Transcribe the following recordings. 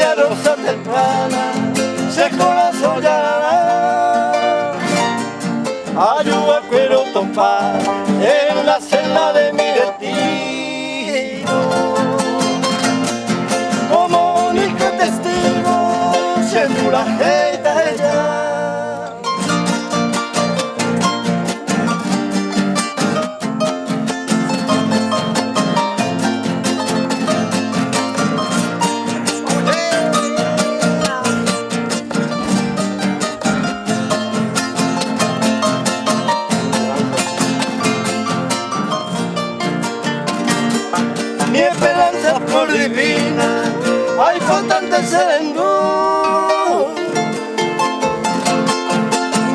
María Rosa temprana, se corazón ya ayuda cuero topar en la senda de mi destino. Como único testigo, siendo la gente ella. Mi esperanza por divina, hay faltante serendú.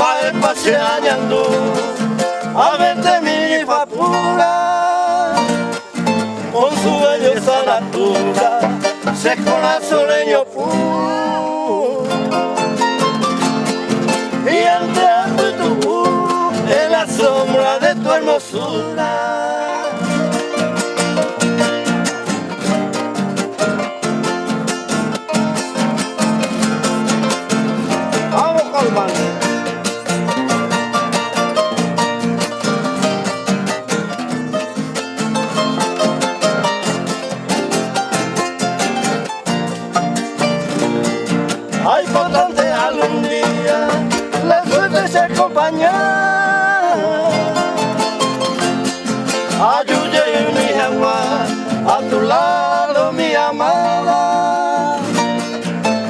Va espaciando, a verte mi papura, con su belleza natura, se con soleño puro. Y entre tú, en la sombra de tu hermosura. Hay potente algún día, la suerte se acompaña. Ayude mi agua, a tu lado mi amada,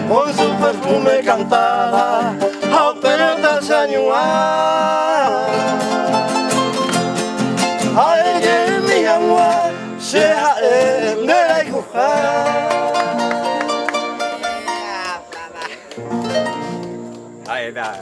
con su perfume cantada, a pelota señua. Ay, mi agua, sea el de la hija. Ahí está.